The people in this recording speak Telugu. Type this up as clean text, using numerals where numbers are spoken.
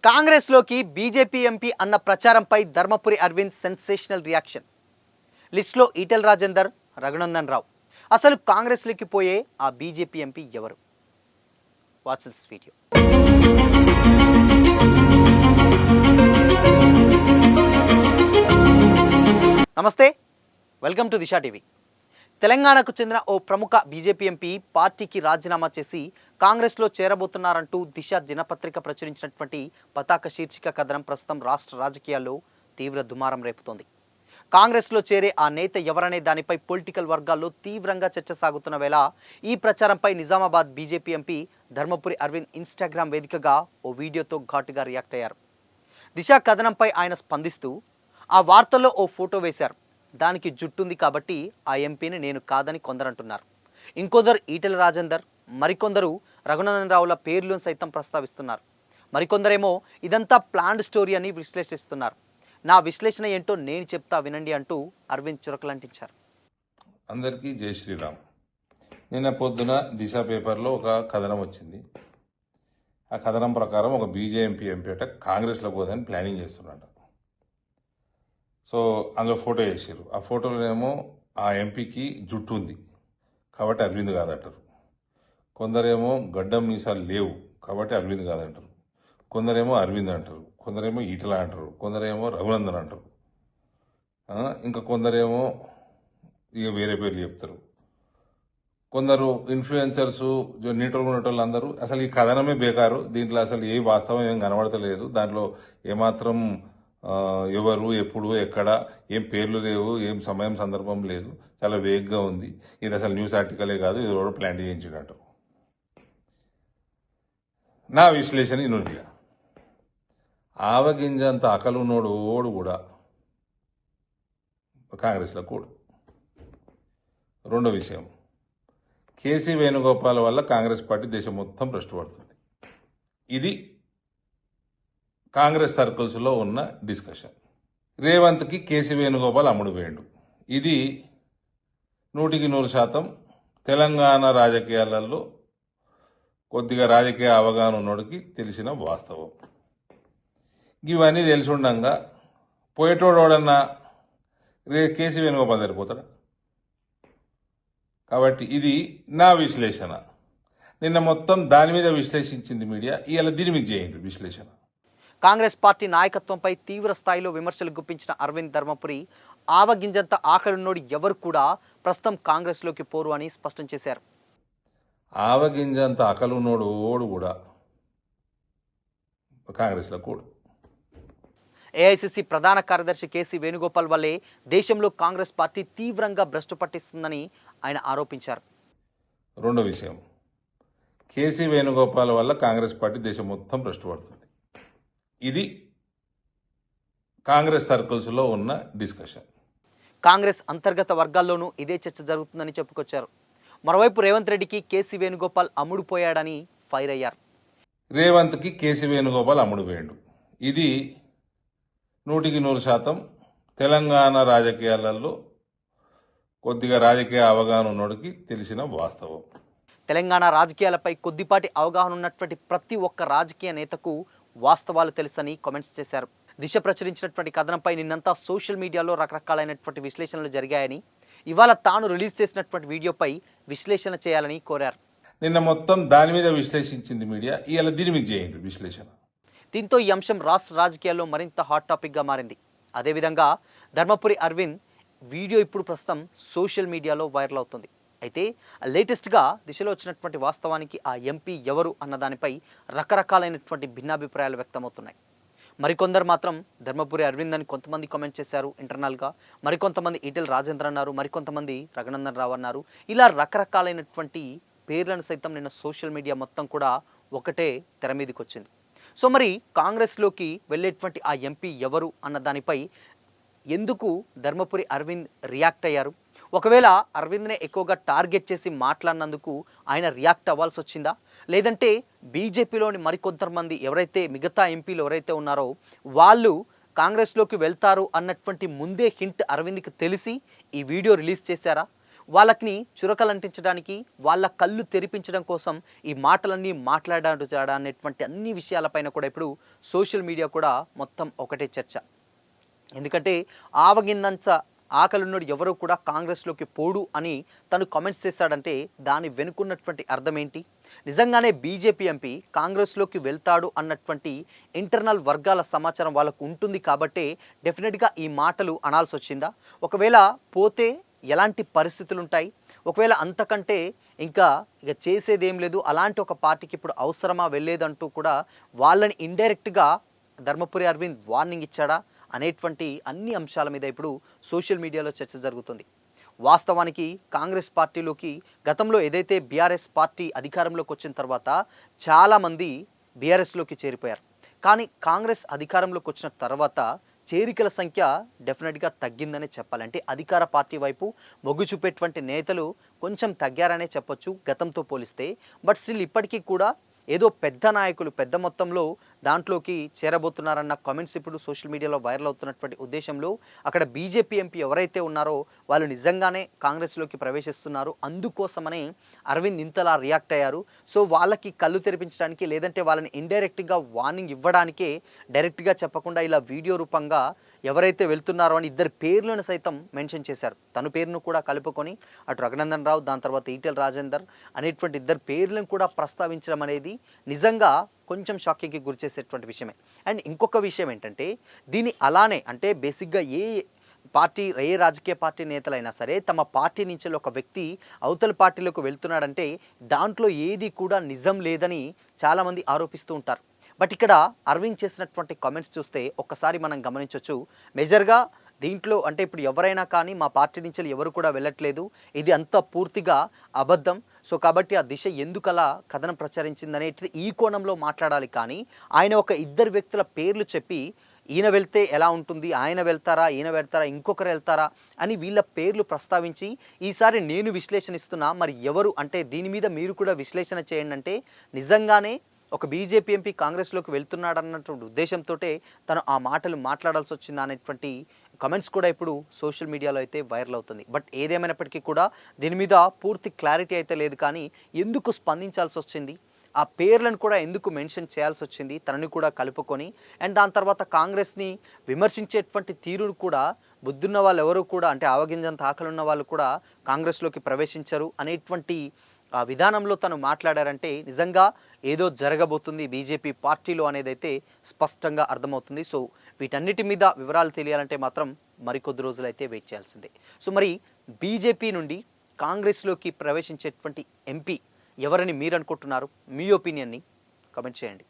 కాంగ్రెస్లోకి బీజేపీ ఎంపీ అన్న ప్రచారంపై ధర్మపురి అరవింద్ సెన్సేషనల్ రియాక్షన్. లిస్టులో ఈటెల రాజేందర్, రఘునందన్ రావు. అసలు కాంగ్రెస్లోకి పోయే ఆ బీజేపీ ఎంపీ ఎవరు? Watch this video. నమస్తే, వెల్కమ్ టు దిశా టీవీ. తెలంగాణకు చెందిన ఓ ప్రముఖ బీజేపీ ఎంపీ పార్టీకి రాజీనామా చేసి కాంగ్రెస్లో చేరబోతున్నారంటూ దిశ దినపత్రిక ప్రచురించినటువంటి పతాక శీర్షిక కథనం ప్రస్తుతం రాష్ట్ర రాజకీయాల్లో తీవ్ర దుమారం రేపుతోంది. కాంగ్రెస్లో చేరే ఆ నేత ఎవరనే దానిపై పొలిటికల్ వర్గాల్లో తీవ్రంగా చర్చ సాగుతున్న వేళ ఈ ప్రచారంపై Nizamabad BJP MP Dharmapuri Arvind Instagram వేదికగా ఓ వీడియోతో ఘాటుగా రియాక్ట్ అయ్యారు. దిశ కథనంపై ఆయన స్పందిస్తూ ఆ వార్తల్లో ఓ ఫోటో వేశారు. దానికి జుట్టుంది కాబట్టి ఆ ఎంపీని నేను కాదని కొందరంటున్నారు. ఇంకొందరు ఈటెల రాజేందర్, మరికొందరు రఘునందన్ రావుల పేర్లను సైతం ప్రస్తావిస్తున్నారు. మరికొందరేమో ఇదంతా ప్లాన్డ్ స్టోరీ అని విశ్లేషిస్తున్నారు. నా విశ్లేషణ ఏంటో నేను చెప్తా వినండి అంటూ అరవింద్ చురకలంటించారు. అందరికీ జై శ్రీరామ్. నిన్న పొద్దున దిశ పేపర్లో ఒక కథనం వచ్చింది. ఆ కథనం ప్రకారం ఒక బీజేపీ ఎంపీ అట కాంగ్రెస్లో పోదని ప్లానింగ్ చేస్తున్నాడు. సో అందులో ఫోటో వేసారు. ఆ ఫోటోలోనేమో ఆ ఎంపీకి జుట్టు ఉంది కాబట్టి అరవింద్ కాదంటారు. కొందరేమో గడ్డం మీసాలు లేవు కాబట్టి అరవింద్ కాదంటారు. కొందరేమో అరవింద్ అంటారు, కొందరేమో ఈటల అంటారు, కొందరేమో రఘునందన్ అంటారు, ఇంకా కొందరేమో ఇక వేరే పేర్లు చెప్తారు. కొందరు ఇన్ఫ్లుయెన్సర్స్ నీటోళ్ళు ఉన్నటోళ్ళు అందరూ అసలు ఈ కథనమే బేకారు, దీంట్లో అసలు ఏ వాస్తవం ఏం కనబడతలేదు, దాంట్లో ఏమాత్రం ఎవరు ఎప్పుడు ఎక్కడ ఏం పేర్లు లేవు, ఏం సమయం సందర్భం లేదు, చాలా వేగ్గా ఉంది, ఇది అసలు న్యూస్ ఆర్టికలే కాదు, ఇది ఎవరో ప్లాన్ చేయించినట్టు. నా విశ్లేషణ ఇనుడిగా ఆవగింజంత అకలున్నోడు ఓడు కూడా కాంగ్రెస్లో కూడా. రెండో విషయం, కేసీ వేణుగోపాల్ వల్ల కాంగ్రెస్ పార్టీ దేశం మొత్తం భ్రష్టుపడుతుంది. ఇది కాంగ్రెస్ సర్కిల్స్లో ఉన్న డిస్కషన్. రేవంత్కి కేసీ వేణుగోపాల్ అమ్ముడు వేయండు. ఇది 100% తెలంగాణ రాజకీయాలలో కొద్దిగా రాజకీయ అవగాహన ఉన్నోడికి తెలిసిన వాస్తవం. ఇవన్నీ తెలిసి ఉండగా పోయేటోడన్నా కేసీ వేణుగోపాల్ సరిపోతాడా? కాబట్టి ఇది నా విశ్లేషణ. నిన్న మొత్తం దాని మీద విశ్లేషించింది మీడియా, ఇవాళ దీని మీద చేయండి విశ్లేషణ. కాంగ్రెస్ పార్టీ నాయకత్వంపై తీవ్ర స్థాయిలో విమర్శలు గుప్పించిన అరవింద్ ధర్మపురి ఆవగింజంత ఆకలున్నోడు ఎవరు కూడా ప్రస్తుతం కాంగ్రెస్లోకి పోరు అని స్పష్టం చేశారు. ఆవగింజంత అకలున్నోడు ఓడు కూడా కాంగ్రెస్లో కూడా. ఏఐసిసి ప్రధాన కార్యదర్శి కేసీ వేణుగోపాల్ వల్లే దేశంలో కాంగ్రెస్ పార్టీ తీవ్రంగా భ్రష్టు పట్టిస్తుందని ఆయన ఆరోపించారు. రెండో విషయం, కేసీ వేణుగోపాల్ వల్ల కాంగ్రెస్ పార్టీ దేశం మొత్తం భ్రష్టు పడుతుంది. ఇది కాంగ్రెస్ సర్కిల్స్లో ఉన్న డిస్కషన్. కాంగ్రెస్ అంతర్గత వర్గాల్లోనూ ఇదే చర్చ జరుగుతుందని చెప్పుకొచ్చారు. మరోవైపు రేవంత్ రెడ్డికి కేసీ వేణుగోపాల్ అమ్ముడుపోయాడని ఫైర్ అయ్యారు. రేవంత్కి కేసీ వేణుగోపాల్ అమ్ముడు వేయండు. ఇది 100% తెలంగాణ రాజకీయాలలో కొద్దిగా రాజకీయ అవగాహన ఉన్నోడికి తెలిసిన వాస్తవం. తెలంగాణ రాజకీయాలపై కొద్దిపాటి అవగాహన ఉన్నటువంటి ప్రతి ఒక్క రాజకీయ నేతకు వాస్తవాలు తెలుసని కామెంట్స్ చేశారు. దిశ ప్రచురించినటువంటి కథనంపై నిన్నంతా సోషల్ మీడియాలో రకరకాలైనటువంటి విశ్లేషణలు జరిగాయని, ఇవాళ తాను రిలీజ్ చేసినటువంటి వీడియోపై విశ్లేషణ చేయాలని కోరారు. నిన్న మొత్తం దాని మీద విశ్లేషించింది మీడియా, ఇవాళ దీని మీద చేయండి విశ్లేషణ. దీంతో ఈ అంశం రాష్ట్ర రాజకీయాల్లో మరింత హాట్ టాపిక్గా మారింది. అదేవిధంగా ధర్మపురి అరవింద్ వీడియో ఇప్పుడు ప్రస్తుతం సోషల్ మీడియాలో వైరల్ అవుతుంది. అయితే లేటెస్ట్గా దిశలో వచ్చినటువంటి వాస్తవానికి ఆ ఎంపీ ఎవరు అన్న దానిపై రకరకాలైనటువంటి భిన్నాభిప్రాయాలు వ్యక్తమవుతున్నాయి. మరికొందరు మాత్రం ధర్మపురి అరవింద్ అని కొంతమంది కామెంట్ చేశారు ఇంటర్నల్గా, మరికొంతమంది ఈటెల రాజేందర్ అన్నారు, మరికొంతమంది రఘునందన్ రావు అన్నారు. ఇలా రకరకాలైనటువంటి పేర్లను సైతం నిన్న సోషల్ మీడియా మొత్తం కూడా ఒకటే తెర మీదకి వచ్చింది. సో మరి కాంగ్రెస్లోకి వెళ్ళేటువంటి ఆ ఎంపీ ఎవరు అన్న దానిపై ఎందుకు ధర్మపురి అరవింద్ రియాక్ట్ అయ్యారు? ఒకవేళ అరవింద్నే ఎక్కువగా టార్గెట్ చేసి మాట్లాడినందుకు ఆయన రియాక్ట్ అవ్వాల్సి వచ్చిందా? లేదంటే బీజేపీలోని మరికొంతమంది ఎవరైతే మిగతా ఎంపీలు ఎవరైతే ఉన్నారో వాళ్ళు కాంగ్రెస్లోకి వెళ్తారు అన్నటువంటి ముందే హింట్ అరవింద్కి తెలిసి ఈ వీడియో రిలీజ్ చేశారా? వాళ్ళకి చురకలంటించడానికి, వాళ్ళ కళ్ళు తెరిపించడం కోసం ఈ మాటలన్నీ మాట్లాడారు అనేటువంటి అన్ని విషయాలపైన కూడా ఇప్పుడు సోషల్ మీడియా కూడా మొత్తం ఒకటే చర్చ. ఎందుకంటే ఆవగిందంత ఆకలున్నోడు ఎవరో కూడా కాంగ్రెస్లోకి పోడు అని తను కామెంట్స్ చేశాడంటే దాని వెనుకున్నటువంటి అర్థం ఏంటి? నిజంగానే బీజేపీ ఎంపీ కాంగ్రెస్లోకి వెళ్తాడు అన్నటువంటి ఇంటర్నల్ వర్గాల సమాచారం వాళ్ళకు ఉంటుంది కాబట్టే డెఫినెట్గా ఈ మాటలు అనాల్సి వచ్చిందా? ఒకవేళ పోతే ఎలాంటి పరిస్థితులు ఉంటాయి? ఒకవేళ అంతకంటే ఇంకా ఇక చేసేదేం లేదు, అలాంటి ఒక పార్టీకి ఇప్పుడు అవసరమా వెళ్ళేదంటూ కూడా వాళ్ళని ఇండైరెక్ట్గా ధర్మపురి అరవింద్ వార్నింగ్ ఇచ్చాడా అనేటువంటి అన్ని అంశాల మీద ఇప్పుడు సోషల్ మీడియాలో చర్చ జరుగుతుంది. వాస్తవానికి కాంగ్రెస్ పార్టీలోకి గతంలో ఏదైతే బీఆర్ఎస్ పార్టీ అధికారంలోకి వచ్చిన తర్వాత చాలామంది బీఆర్ఎస్లోకి చేరిపోయారు. కానీ కాంగ్రెస్ అధికారంలోకి వచ్చిన తర్వాత చేరికల సంఖ్య డెఫినెట్గా తగ్గిందనే చెప్పాలి. అంటే అధికార పార్టీ వైపు మొగ్గు చూపేటువంటి నేతలు కొంచెం తగ్గారనే చెప్పొచ్చు గతంతో పోలిస్తే. బట్ స్టిల్ ఇప్పటికీ కూడా ఏదో పెద్ద నాయకులు పెద్ద మొత్తంలో దాంట్లోకి చేరబోతున్నారన్న కామెంట్స్ ఇప్పుడు సోషల్ మీడియాలో వైరల్ అవుతున్నటువంటి ఉద్దేశంలో అక్కడ బీజేపీ ఎంపీ ఎవరైతే ఉన్నారో వాళ్ళు నిజంగానే కాంగ్రెస్లోకి ప్రవేశిస్తున్నారు, అందుకోసమనే అరవింద్ ఇంతలా రియాక్ట్ అయ్యారు. సో వాళ్ళకి కళ్ళు తెరిపించడానికి, లేదంటే వాళ్ళని ఇండైరెక్ట్గా వార్నింగ్ ఇవ్వడానికే డైరెక్ట్గా చెప్పకుండా ఇలా వీడియో రూపంగా ఎవరైతే వెళ్తున్నారో అని ఇద్దరు పేర్లను సైతం మెన్షన్ చేశారు. తన పేరును కూడా కలుపుకొని అటు రఘునందన్ రావు, దాని తర్వాత ఈటెల రాజేందర్ అనేటువంటి ఇద్దరు పేర్లను కూడా ప్రస్తావించడం అనేది నిజంగా కొంచెం షాకింగ్కి గురి చేసేటువంటి విషయమే. అండ్ ఇంకొక విషయం ఏంటంటే దీన్ని అలానే అంటే బేసిక్గా ఏ రాజకీయ పార్టీ నేతలైనా సరే తమ పార్టీ నుంచి ఒక వ్యక్తి అవతల పార్టీలోకి వెళ్తున్నాడంటే దాంట్లో ఏది కూడా నిజం లేదని చాలామంది ఆరోపిస్తూ ఉంటారు. బట్ ఇక్కడ అరవింద్ చేసినటువంటి కామెంట్స్ చూస్తే ఒక్కసారి మనం గమనించవచ్చు. మేజర్గా దీంట్లో అంటే ఇప్పుడు ఎవరైనా కానీ మా పార్టీ నుంచి ఎవరు కూడా వెళ్ళట్లేదు, ఇది అంతా పూర్తిగా అబద్ధం. సో కాబట్టి ఆ దిశ ఎందుకలా కథనం ప్రచారించింది అనేది ఈ కోణంలో మాట్లాడాలి. కానీ ఆయన ఒక ఇద్దరు వ్యక్తుల పేర్లు చెప్పి ఈయన వెళ్తే ఎలా ఉంటుంది, ఆయన వెళ్తారా, ఈయన వెళ్తారా, ఇంకొకరు వెళ్తారా అని వీళ్ళ పేర్లు ప్రస్తావించి ఈసారి నేను విశ్లేషణ ఇస్తున్నా, మరి ఎవరు అంటే దీని మీద మీరు కూడా విశ్లేషణ చేయండి అంటే నిజంగానే ఒక బీజేపీ ఎంపీ కాంగ్రెస్లోకి వెళ్తున్నాడన్నటువంటి ఉద్దేశంతో తను ఆ మాటలు మాట్లాడాల్సి వచ్చింది అనేటువంటి కమెంట్స్ కూడా ఇప్పుడు సోషల్ మీడియాలో అయితే వైరల్ అవుతుంది. బట్ ఏదేమైనప్పటికీ కూడా దీని మీద పూర్తి క్లారిటీ అయితే లేదు. కానీ ఎందుకు స్పందించాల్సి వచ్చింది, ఆ పేర్లను కూడా ఎందుకు మెన్షన్ చేయాల్సి వచ్చింది తనని కూడా కలుపుకొని, అండ్ దాని తర్వాత కాంగ్రెస్ని విమర్శించేటువంటి తీరును కూడా బుద్ధున్న వాళ్ళు ఎవరు కూడా అంటే ఆవగింజంత ఆకలున్న వాళ్ళు కూడా కాంగ్రెస్లోకి ప్రవేశించరు అనేటువంటి ఆ విధానంలో తను మాట్లాడారంటే నిజంగా ఏదో జరగబోతుంది బీజేపీ పార్టీలో అనేది అయితే స్పష్టంగా అర్థమవుతుంది. సో వీటన్నిటి మీద వివరాలు తెలియాలంటే మాత్రం మరికొద్ది రోజులు అయితే వెయిట్ చేయాల్సిందే. సో మరి బీజేపీ నుండి కాంగ్రెస్లోకి ప్రవేశించేటువంటి ఎంపీ ఎవరని మీరు అనుకుంటున్నారు? మీ ఒపీనియన్ని కామెంట్ చేయండి.